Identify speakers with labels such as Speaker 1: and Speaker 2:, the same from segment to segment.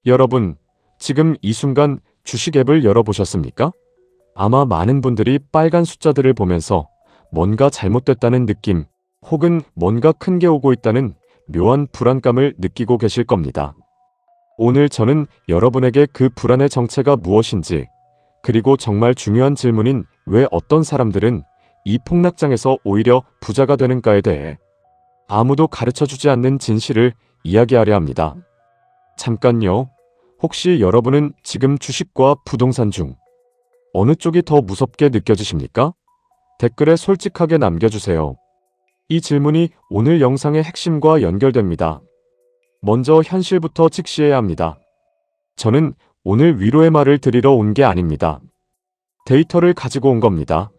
Speaker 1: 여러분, 지금 이 순간 주식 앱을 열어보셨습니까? 아마 많은 분들이 빨간 숫자들을 보면서 뭔가 잘못됐다는 느낌, 혹은 뭔가 큰 게 오고 있다는 묘한 불안감을 느끼고 계실 겁니다. 오늘 저는 여러분에게 그 불안의 정체가 무엇인지, 그리고 정말 중요한 질문인 왜 어떤 사람들은 이 폭락장에서 오히려 부자가 되는가에 대해 아무도 가르쳐주지 않는 진실을 이야기하려 합니다. 잠깐요. 혹시 여러분은 지금 주식과 부동산 중 어느 쪽이 더 무섭게 느껴지십니까? 댓글에 솔직하게 남겨주세요. 이 질문이 오늘 영상의 핵심과 연결됩니다. 먼저 현실부터 직시해야 합니다. 저는 오늘 위로의 말을 드리러 온 게 아닙니다. 데이터를 가지고 온 겁니다.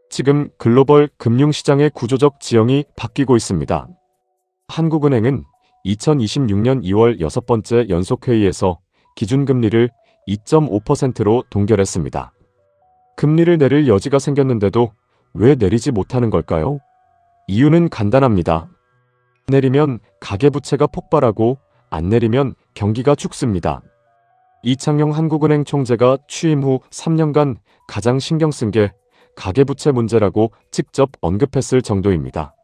Speaker 1: 지금 글로벌 금융시장의 구조적 지형이 바뀌고 있습니다. 한국은행은 2026년 2월 6번째 연속회의에서 기준금리를 2.5%로 동결했습니다. 금리를 내릴 여지가 생겼는데도 왜 내리지 못하는 걸까요? 이유는 간단합니다. 내리면 가계부채가 폭발하고 안 내리면 경기가 죽습니다. 이창용 한국은행 총재가 취임 후 3년간 가장 신경 쓴 게 가계부채 문제라고 직접 언급했을 정도입니다.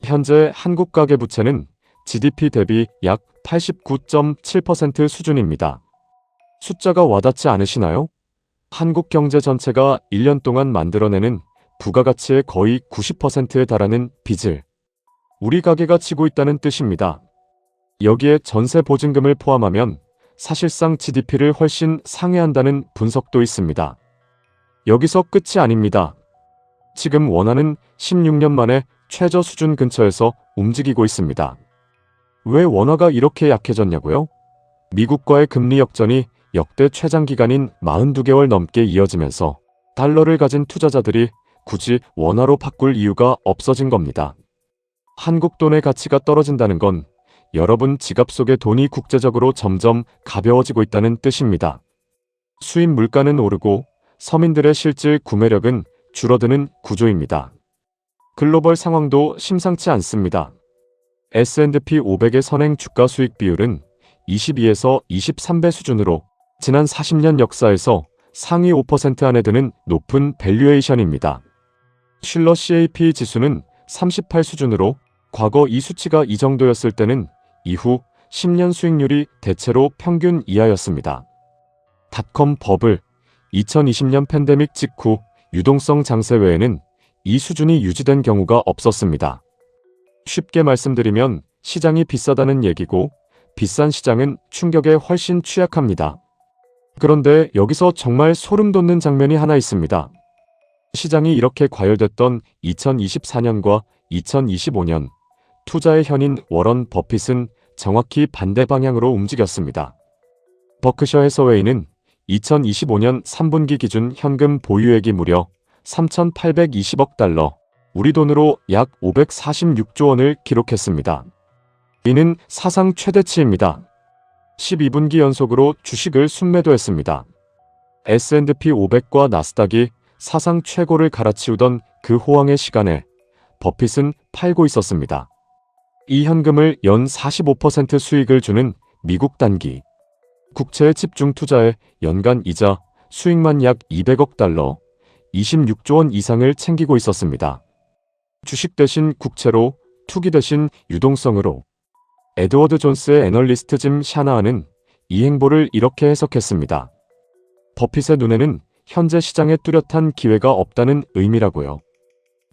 Speaker 1: 현재 한국 가계부채는 GDP 대비 약 89.7% 수준입니다. 숫자가 와닿지 않으시나요? 한국 경제 전체가 1년 동안 만들어내는 부가가치의 거의 90%에 달하는 빚을 우리 가계가 지고 있다는 뜻입니다. 여기에 전세 보증금을 포함하면 사실상 GDP를 훨씬 상회한다는 분석도 있습니다. 여기서 끝이 아닙니다. 지금 원화는 16년 만에 최저 수준 근처에서 움직이고 있습니다. 왜 원화가 이렇게 약해졌냐고요? 미국과의 금리 역전이 역대 최장 기간인 42개월 넘게 이어지면서 달러를 가진 투자자들이 굳이 원화로 바꿀 이유가 없어진 겁니다. 한국 돈의 가치가 떨어진다는 건 여러분 지갑 속의 돈이 국제적으로 점점 가벼워지고 있다는 뜻입니다. 수입 물가는 오르고 서민들의 실질 구매력은 줄어드는 구조입니다. 글로벌 상황도 심상치 않습니다. S&P 500의 선행 주가 수익 비율은 22에서 23배 수준으로 지난 40년 역사에서 상위 5% 안에 드는 높은 밸류에이션입니다. 슐러 CAP 지수는 38 수준으로 과거 이 수치가 이 정도였을 때는 이후 10년 수익률이 대체로 평균 이하였습니다. 닷컴 버블, 2020년 팬데믹 직후 유동성 장세 외에는 이 수준이 유지된 경우가 없었습니다. 쉽게 말씀드리면 시장이 비싸다는 얘기고 비싼 시장은 충격에 훨씬 취약합니다. 그런데 여기서 정말 소름 돋는 장면이 하나 있습니다. 시장이 이렇게 과열됐던 2024년과 2025년, 투자의 현인 워런 버핏은 정확히 반대 방향으로 움직였습니다. 버크셔 해서웨이는 2025년 3분기 기준 현금 보유액이 무려 3,820억 달러, 우리 돈으로 약 546조 원을 기록했습니다. 이는 사상 최대치입니다. 12분기 연속으로 주식을 순매도했습니다. S&P 500과 나스닥이 사상 최고를 갈아치우던 그 호황의 시간에 버핏은 팔고 있었습니다. 이 현금을 연 45% 수익을 주는 미국 단기 국채의 집중 투자에 연간 이자 수익만 약 200억 달러, 26조 원 이상을 챙기고 있었습니다. 주식 대신 국채로, 투기 대신 유동성으로. 에드워드 존스의 애널리스트 짐 샤나한은 이 행보를 이렇게 해석했습니다. 버핏의 눈에는 현재 시장에 뚜렷한 기회가 없다는 의미라고요.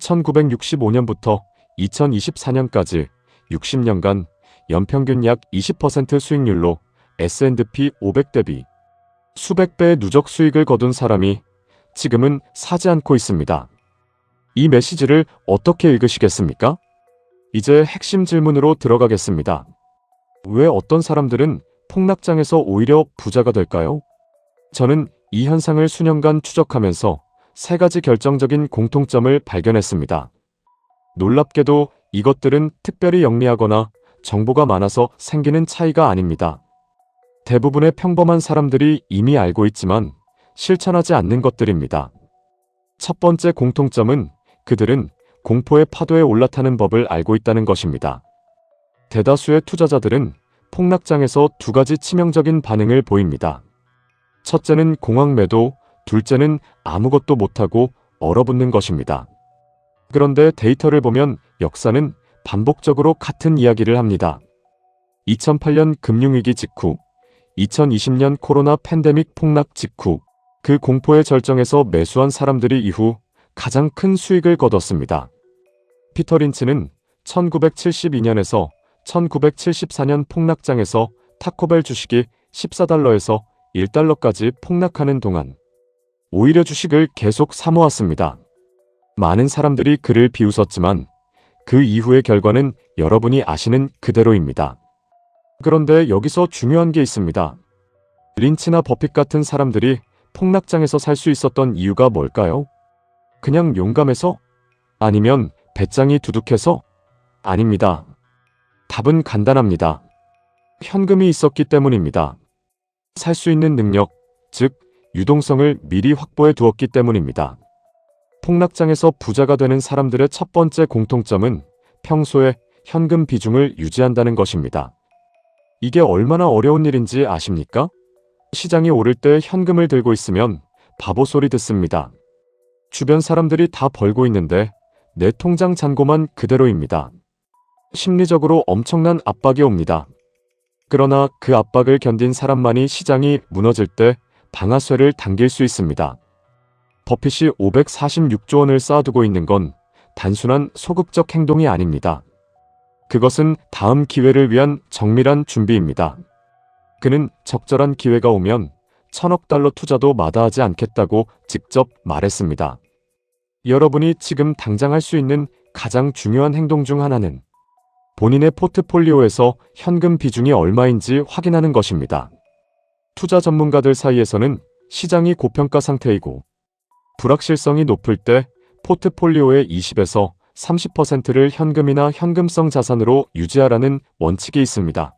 Speaker 1: 1965년부터 2024년까지 60년간 연평균 약 20% 수익률로 S&P 500 대비 수백 배의 누적 수익을 거둔 사람이 지금은 사지 않고 있습니다. 이 메시지를 어떻게 읽으시겠습니까? 이제 핵심 질문으로 들어가겠습니다. 왜 어떤 사람들은 폭락장에서 오히려 부자가 될까요? 저는 이 현상을 수년간 추적하면서 세 가지 결정적인 공통점을 발견했습니다. 놀랍게도 이것들은 특별히 영리하거나 정보가 많아서 생기는 차이가 아닙니다. 대부분의 평범한 사람들이 이미 알고 있지만 실천하지 않는 것들입니다. 첫 번째 공통점은 그들은 공포의 파도에 올라타는 법을 알고 있다는 것입니다. 대다수의 투자자들은 폭락장에서 두 가지 치명적인 반응을 보입니다. 첫째는 공황 매도, 둘째는 아무것도 못하고 얼어붙는 것입니다. 그런데 데이터를 보면 역사는 반복적으로 같은 이야기를 합니다. 2008년 금융위기 직후, 2020년 코로나 팬데믹 폭락 직후, 그 공포의 절정에서 매수한 사람들이 이후 가장 큰 수익을 거뒀습니다. 피터 린치는 1972년에서 1974년 폭락장에서 타코벨 주식이 14달러에서 1달러까지 폭락하는 동안 오히려 주식을 계속 사모았습니다. 많은 사람들이 그를 비웃었지만 그 이후의 결과는 여러분이 아시는 그대로입니다. 그런데 여기서 중요한 게 있습니다. 린치나 버핏 같은 사람들이 폭락장에서 살 수 있었던 이유가 뭘까요? 그냥 용감해서? 아니면 배짱이 두둑해서? 아닙니다. 답은 간단합니다. 현금이 있었기 때문입니다. 살 수 있는 능력, 즉 유동성을 미리 확보해 두었기 때문입니다. 폭락장에서 부자가 되는 사람들의 첫 번째 공통점은 평소에 현금 비중을 유지한다는 것입니다. 이게 얼마나 어려운 일인지 아십니까? 시장이 오를 때 현금을 들고 있으면 바보 소리 듣습니다. 주변 사람들이 다 벌고 있는데 내 통장 잔고만 그대로입니다. 심리적으로 엄청난 압박이 옵니다. 그러나 그 압박을 견딘 사람만이 시장이 무너질 때 방아쇠를 당길 수 있습니다. 버핏이 546조 원을 쌓아두고 있는 건 단순한 소극적 행동이 아닙니다. 그것은 다음 기회를 위한 정밀한 준비입니다. 그는 적절한 기회가 오면 1000억 달러 투자도 마다하지 않겠다고 직접 말했습니다. 여러분이 지금 당장 할 수 있는 가장 중요한 행동 중 하나는 본인의 포트폴리오에서 현금 비중이 얼마인지 확인하는 것입니다. 투자 전문가들 사이에서는 시장이 고평가 상태이고 불확실성이 높을 때 포트폴리오의 20에서 30%를 현금이나 현금성 자산으로 유지하라는 원칙이 있습니다.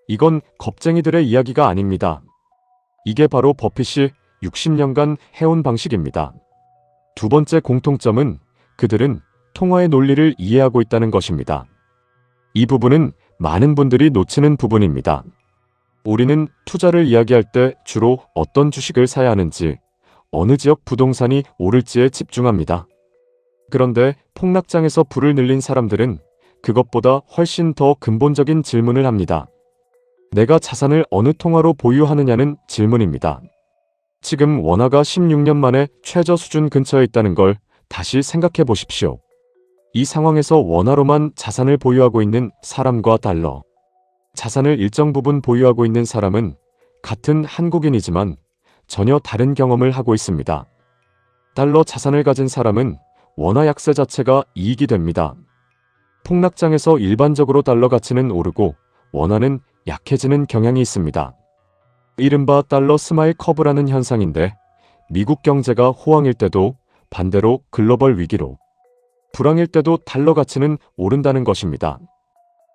Speaker 1: 이건 겁쟁이들의 이야기가 아닙니다. 이게 바로 버핏이 60년간 해온 방식입니다. 두 번째 공통점은 그들은 통화의 논리를 이해하고 있다는 것입니다. 이 부분은 많은 분들이 놓치는 부분입니다. 우리는 투자를 이야기할 때 주로 어떤 주식을 사야 하는지, 어느 지역 부동산이 오를지에 집중합니다. 그런데 폭락장에서 불을 늘린 사람들은 그것보다 훨씬 더 근본적인 질문을 합니다. 내가 자산을 어느 통화로 보유하느냐는 질문입니다. 지금 원화가 16년 만에 최저 수준 근처에 있다는 걸 다시 생각해 보십시오. 이 상황에서 원화로만 자산을 보유하고 있는 사람과 달러, 자산을 일정 부분 보유하고 있는 사람은 같은 한국인이지만 전혀 다른 경험을 하고 있습니다. 달러 자산을 가진 사람은 원화 약세 자체가 이익이 됩니다. 폭락장에서 일반적으로 달러 가치는 오르고 원화는 약해지는 경향이 있습니다. 이른바 달러 스마일 커브라는 현상인데 미국 경제가 호황일 때도 반대로 글로벌 위기로 불황일 때도 달러 가치는 오른다는 것입니다.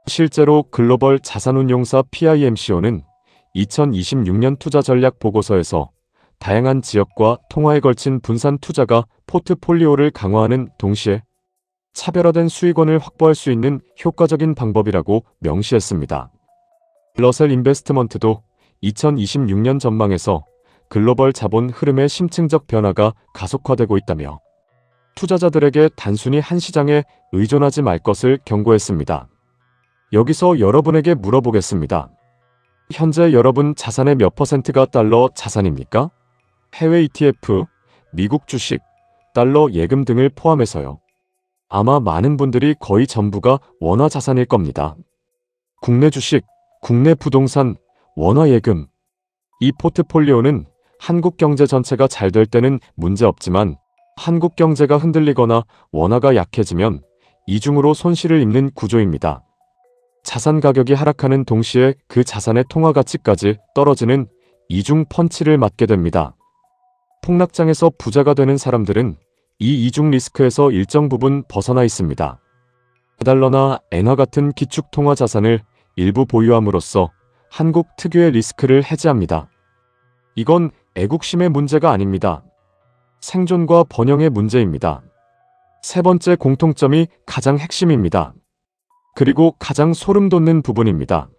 Speaker 1: 실제로 글로벌 자산운용사 PIMCO는 2026년 투자 전략 보고서에서 다양한 지역과 통화에 걸친 분산 투자가 포트폴리오를 강화하는 동시에 차별화된 수익원을 확보할 수 있는 효과적인 방법이라고 명시했습니다. 러셀 인베스트먼트도 2026년 전망에서 글로벌 자본 흐름의 심층적 변화가 가속화되고 있다며 투자자들에게 단순히 한 시장에 의존하지 말 것을 경고했습니다. 여기서 여러분에게 물어보겠습니다. 현재 여러분 자산의 몇 %가 달러 자산입니까? 해외 ETF, 미국 주식, 달러 예금 등을 포함해서요. 아마 많은 분들이 거의 전부가 원화 자산일 겁니다. 국내 주식, 국내 부동산, 원화 예금. 이 포트폴리오는 한국 경제 전체가 잘 될 때는 문제없지만 한국 경제가 흔들리거나 원화가 약해지면 이중으로 손실을 입는 구조입니다. 자산 가격이 하락하는 동시에 그 자산의 통화 가치까지 떨어지는 이중 펀치를 맞게 됩니다. 폭락장에서 부자가 되는 사람들은 이 이중 리스크에서 일정 부분 벗어나 있습니다. 달러나 엔화 같은 기축 통화 자산을 일부 보유함으로써 한국 특유의 리스크를 해지합니다. 이건 애국심의 문제가 아닙니다. 생존과 번영의 문제입니다. 세 번째 공통점이 가장 핵심입니다. 그리고 가장 소름 돋는 부분입니다.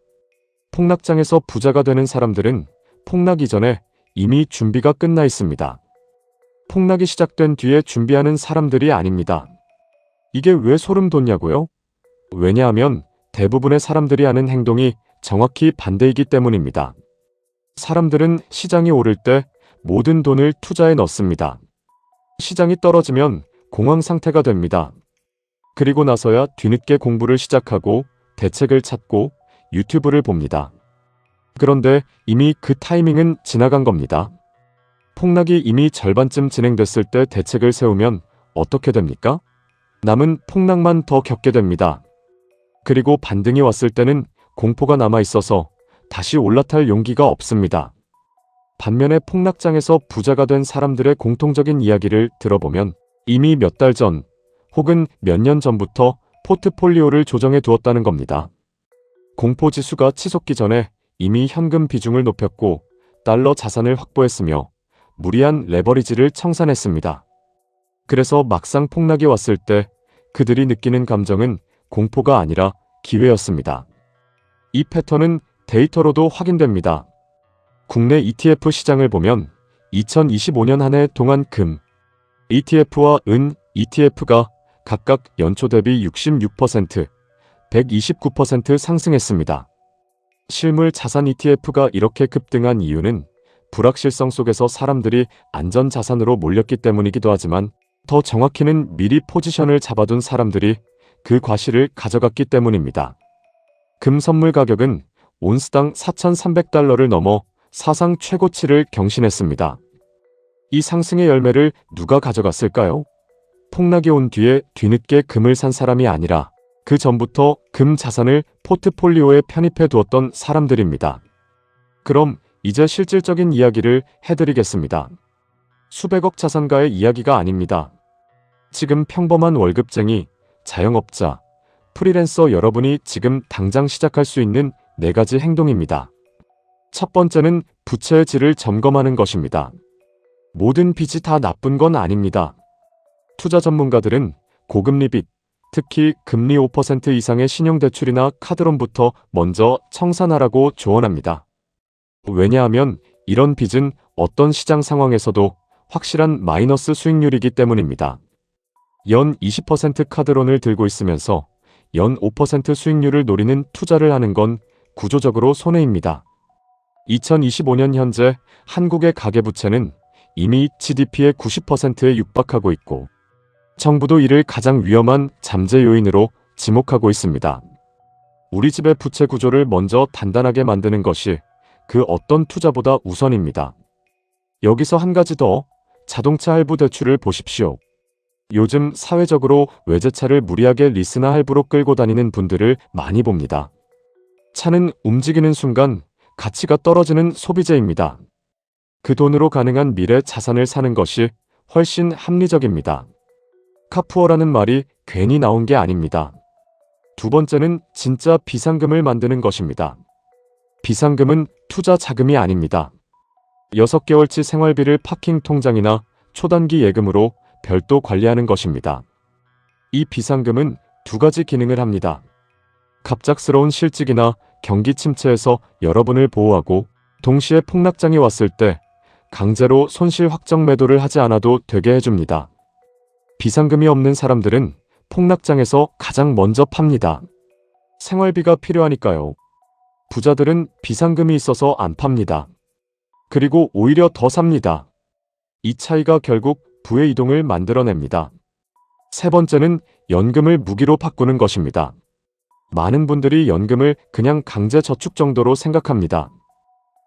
Speaker 1: 폭락장에서 부자가 되는 사람들은 폭락 이전에 이미 준비가 끝나 있습니다. 폭락이 시작된 뒤에 준비하는 사람들이 아닙니다. 이게 왜 소름 돋냐고요? 왜냐하면 대부분의 사람들이 하는 행동이 정확히 반대이기 때문입니다. 사람들은 시장이 오를 때 모든 돈을 투자에 넣습니다. 시장이 떨어지면 공황 상태가 됩니다. 그리고 나서야 뒤늦게 공부를 시작하고 대책을 찾고 유튜브를 봅니다. 그런데 이미 그 타이밍은 지나간 겁니다. 폭락이 이미 절반쯤 진행됐을 때 대책을 세우면 어떻게 됩니까? 남은 폭락만 더 겪게 됩니다. 그리고 반등이 왔을 때는 공포가 남아 있어서 다시 올라탈 용기가 없습니다. 반면에 폭락장에서 부자가 된 사람들의 공통적인 이야기를 들어보면 이미 몇 달 전 혹은 몇 년 전부터 포트폴리오를 조정해 두었다는 겁니다. 공포지수가 치솟기 전에 이미 현금 비중을 높였고 달러 자산을 확보했으며 무리한 레버리지를 청산했습니다. 그래서 막상 폭락이 왔을 때 그들이 느끼는 감정은 공포가 아니라 기회였습니다. 이 패턴은 데이터로도 확인됩니다. 국내 ETF 시장을 보면 2025년 한 해 동안 금 ETF와 은 ETF가 각각 연초 대비 66%, 129% 상승했습니다. 실물 자산 ETF가 이렇게 급등한 이유는 불확실성 속에서 사람들이 안전자산으로 몰렸기 때문이기도 하지만 더 정확히는 미리 포지션을 잡아둔 사람들이 그 과실을 가져갔기 때문입니다. 금 선물 가격은 온스당 4,300달러를 넘어 사상 최고치를 경신했습니다. 이 상승의 열매를 누가 가져갔을까요? 폭락이 온 뒤에 뒤늦게 금을 산 사람이 아니라 그 전부터 금 자산을 포트폴리오에 편입해 두었던 사람들입니다. 그럼 이제 실질적인 이야기를 해드리겠습니다. 수백억 자산가의 이야기가 아닙니다. 지금 평범한 월급쟁이, 자영업자, 프리랜서 여러분이 지금 당장 시작할 수 있는 4가지 행동입니다. 첫 번째는 부채의 질을 점검하는 것입니다. 모든 빚이 다 나쁜 건 아닙니다. 투자 전문가들은 고금리 빚, 특히 금리 5% 이상의 신용대출이나 카드론부터 먼저 청산하라고 조언합니다. 왜냐하면 이런 빚은 어떤 시장 상황에서도 확실한 마이너스 수익률이기 때문입니다. 연 20% 카드론을 들고 있으면서 연 5% 수익률을 노리는 투자를 하는 건 구조적으로 손해입니다. 2025년 현재 한국의 가계부채는 이미 GDP의 90%에 육박하고 있고 정부도 이를 가장 위험한 잠재 요인으로 지목하고 있습니다. 우리 집의 부채 구조를 먼저 단단하게 만드는 것이 그 어떤 투자보다 우선입니다. 여기서 한 가지 더, 자동차 할부 대출을 보십시오. 요즘 사회적으로 외제차를 무리하게 리스나 할부로 끌고 다니는 분들을 많이 봅니다. 차는 움직이는 순간 가치가 떨어지는 소비재입니다. 그 돈으로 가능한 미래 자산을 사는 것이 훨씬 합리적입니다. 카푸어라는 말이 괜히 나온 게 아닙니다. 두 번째는 진짜 비상금을 만드는 것입니다. 비상금은 투자 자금이 아닙니다. 6개월치 생활비를 파킹 통장이나 초단기 예금으로 별도 관리하는 것입니다. 이 비상금은 2가지 기능을 합니다. 갑작스러운 실직이나 경기 침체에서 여러분을 보호하고 동시에 폭락장이 왔을 때 강제로 손실 확정 매도를 하지 않아도 되게 해줍니다. 비상금이 없는 사람들은 폭락장에서 가장 먼저 팝니다. 생활비가 필요하니까요. 부자들은 비상금이 있어서 안 팝니다. 그리고 오히려 더 삽니다. 이 차이가 결국 부의 이동을 만들어냅니다. 세 번째는 연금을 무기로 바꾸는 것입니다. 많은 분들이 연금을 그냥 강제 저축 정도로 생각합니다.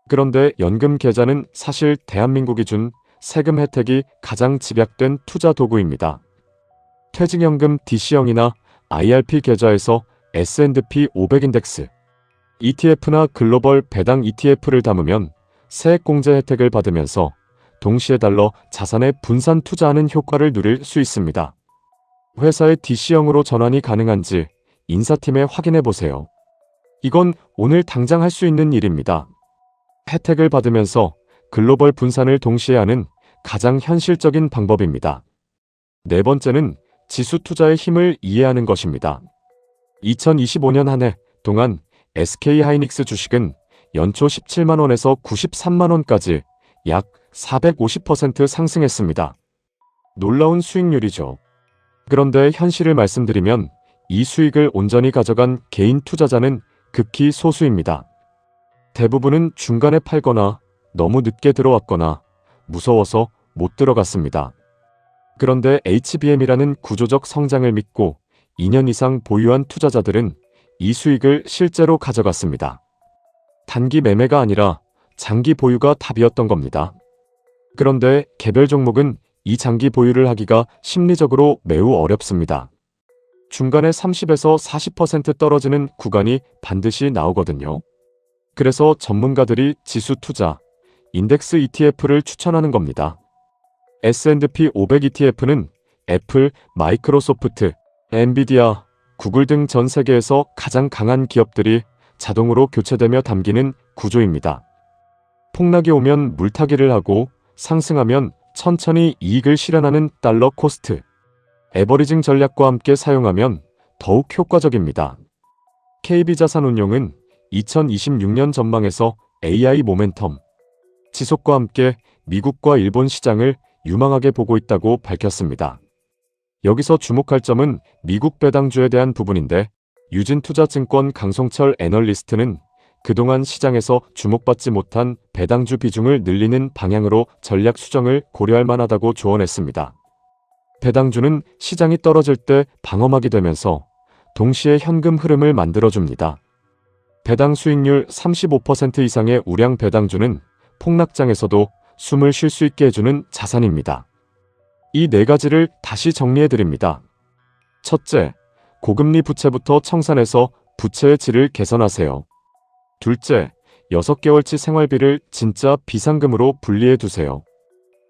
Speaker 1: 그런데 연금 계좌는 사실 대한민국이 준 세금 혜택이 가장 집약된 투자 도구입니다. 퇴직연금 DC형이나 IRP 계좌에서 S&P 500 인덱스, ETF나 글로벌 배당 ETF를 담으면 세액공제 혜택을 받으면서 동시에 달러 자산에 분산 투자하는 효과를 누릴 수 있습니다. 회사의 DC형으로 전환이 가능한지 인사팀에 확인해 보세요. 이건 오늘 당장 할 수 있는 일입니다. 혜택을 받으면서 글로벌 분산을 동시에 하는 가장 현실적인 방법입니다. 네 번째는 지수 투자의 힘을 이해하는 것입니다. 2025년 한 해 동안 SK하이닉스 주식은 연초 17만원에서 93만원까지 약 450% 상승했습니다. 놀라운 수익률이죠. 그런데 현실을 말씀드리면 이 수익을 온전히 가져간 개인 투자자는 극히 소수입니다. 대부분은 중간에 팔거나 너무 늦게 들어왔거나 무서워서 못 들어갔습니다. 그런데 HBM이라는 구조적 성장을 믿고 2년 이상 보유한 투자자들은 이 수익을 실제로 가져갔습니다. 단기 매매가 아니라 장기 보유가 답이었던 겁니다. 그런데 개별 종목은 이 장기 보유를 하기가 심리적으로 매우 어렵습니다. 중간에 30에서 40% 떨어지는 구간이 반드시 나오거든요. 그래서 전문가들이 지수 투자, 인덱스 ETF를 추천하는 겁니다. S&P 500 ETF는 애플, 마이크로소프트, 엔비디아, 구글 등 전 세계에서 가장 강한 기업들이 자동으로 교체되며 담기는 구조입니다. 폭락이 오면 물타기를 하고 상승하면 천천히 이익을 실현하는 달러 코스트, 에버리징 전략과 함께 사용하면 더욱 효과적입니다. KB자산운용은 2026년 전망에서 AI 모멘텀, 지속과 함께 미국과 일본 시장을 유망하게 보고 있다고 밝혔습니다. 여기서 주목할 점은 미국 배당주에 대한 부분인데 유진투자증권 강송철 애널리스트는 그동안 시장에서 주목받지 못한 배당주 비중을 늘리는 방향으로 전략 수정을 고려할 만하다고 조언했습니다. 배당주는 시장이 떨어질 때 방어막이 되면서 동시에 현금 흐름을 만들어줍니다. 배당 수익률 35% 이상의 우량 배당주는 폭락장에서도 숨을 쉴 수 있게 해주는 자산입니다. 이 네 가지를 다시 정리해드립니다. 첫째, 고금리 부채부터 청산해서 부채의 질을 개선하세요. 둘째, 6개월치 생활비를 진짜 비상금으로 분리해두세요.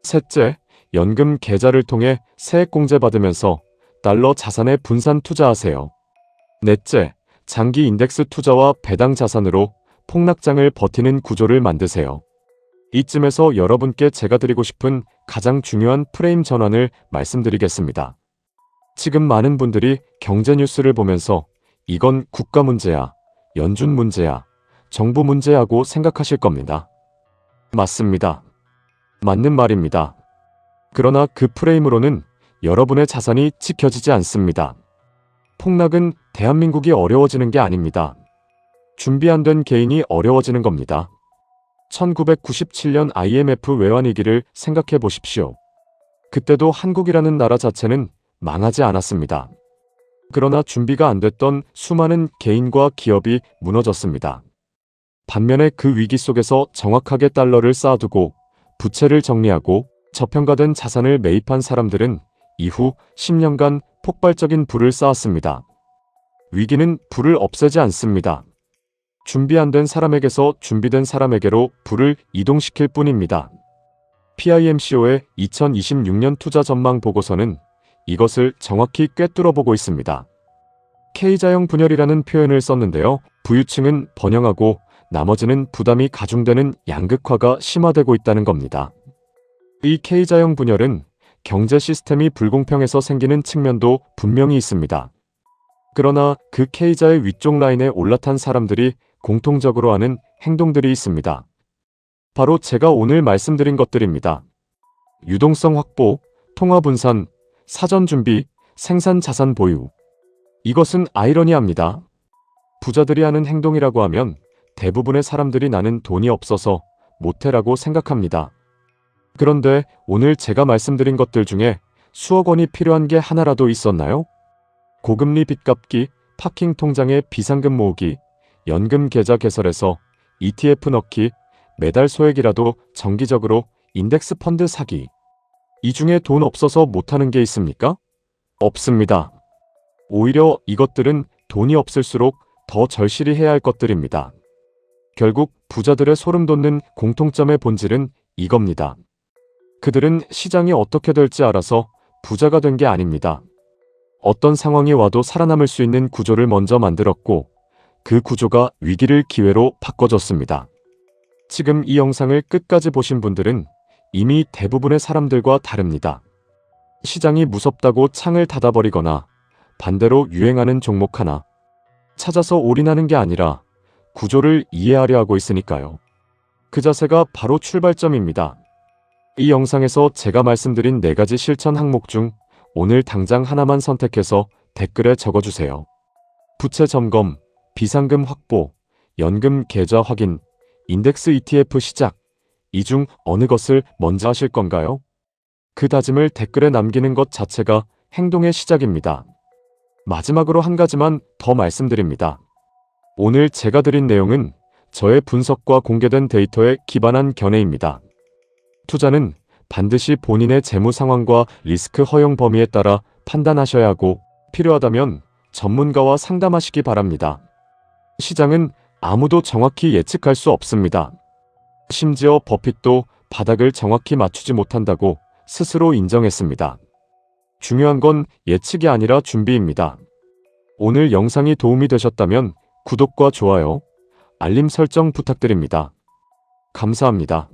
Speaker 1: 셋째, 연금 계좌를 통해 세액공제 받으면서 달러 자산에 분산 투자하세요. 넷째, 장기 인덱스 투자와 배당 자산으로 폭락장을 버티는 구조를 만드세요. 이쯤에서 여러분께 제가 드리고 싶은 가장 중요한 프레임 전환을 말씀드리겠습니다. 지금 많은 분들이 경제 뉴스를 보면서 이건 국가 문제야, 연준 문제야, 정부 문제야고 생각하실 겁니다. 맞습니다. 맞는 말입니다. 그러나 그 프레임으로는 여러분의 자산이 지켜지지 않습니다. 폭락은 대한민국이 어려워지는 게 아닙니다. 준비 안 된 개인이 어려워지는 겁니다. 1997년 IMF 외환위기를 생각해 보십시오. 그때도 한국이라는 나라 자체는 망하지 않았습니다. 그러나 준비가 안 됐던 수많은 개인과 기업이 무너졌습니다. 반면에 그 위기 속에서 정확하게 달러를 쌓아두고 부채를 정리하고 저평가된 자산을 매입한 사람들은 이후 10년간 폭발적인 부를 쌓았습니다. 위기는 부를 없애지 않습니다. 준비 안 된 사람에게서 준비된 사람에게로 부를 이동시킬 뿐입니다. PIMCO의 2026년 투자 전망 보고서는 이것을 정확히 꿰뚫어 보고 있습니다. K자형 분열이라는 표현을 썼는데요. 부유층은 번영하고 나머지는 부담이 가중되는 양극화가 심화되고 있다는 겁니다. 이 K자형 분열은 경제 시스템이 불공평해서 생기는 측면도 분명히 있습니다. 그러나 그 K자의 위쪽 라인에 올라탄 사람들이 공통적으로 하는 행동들이 있습니다. 바로 제가 오늘 말씀드린 것들입니다. 유동성 확보, 통화 분산, 사전 준비, 생산 자산 보유. 이것은 아이러니합니다. 부자들이 하는 행동이라고 하면 대부분의 사람들이 나는 돈이 없어서 못해라고 생각합니다. 그런데 오늘 제가 말씀드린 것들 중에 수억 원이 필요한 게 하나라도 있었나요? 고금리 빚 갚기, 파킹 통장에 비상금 모으기, 연금 계좌 개설해서 ETF 넣기, 매달 소액이라도 정기적으로 인덱스 펀드 사기. 이 중에 돈 없어서 못하는 게 있습니까? 없습니다. 오히려 이것들은 돈이 없을수록 더 절실히 해야 할 것들입니다. 결국 부자들의 소름 돋는 공통점의 본질은 이겁니다. 그들은 시장이 어떻게 될지 알아서 부자가 된 게 아닙니다. 어떤 상황이 와도 살아남을 수 있는 구조를 먼저 만들었고 그 구조가 위기를 기회로 바꿔줬습니다. 지금 이 영상을 끝까지 보신 분들은 이미 대부분의 사람들과 다릅니다. 시장이 무섭다고 창을 닫아버리거나 반대로 유행하는 종목 하나 찾아서 올인하는 게 아니라 구조를 이해하려 하고 있으니까요. 그 자세가 바로 출발점입니다. 이 영상에서 제가 말씀드린 4가지 실천 항목 중 오늘 당장 하나만 선택해서 댓글에 적어주세요. 부채 점검, 비상금 확보, 연금 계좌 확인, 인덱스 ETF 시작. 이 중 어느 것을 먼저 하실 건가요? 그 다짐을 댓글에 남기는 것 자체가 행동의 시작입니다. 마지막으로 한 가지만 더 말씀드립니다. 오늘 제가 드린 내용은 저의 분석과 공개된 데이터에 기반한 견해입니다. 투자는 반드시 본인의 재무 상황과 리스크 허용 범위에 따라 판단하셔야 하고 필요하다면 전문가와 상담하시기 바랍니다. 시장은 아무도 정확히 예측할 수 없습니다. 심지어 버핏도 바닥을 정확히 맞추지 못한다고 스스로 인정했습니다. 중요한 건 예측이 아니라 준비입니다. 오늘 영상이 도움이 되셨다면 구독과 좋아요, 알림 설정 부탁드립니다. 감사합니다.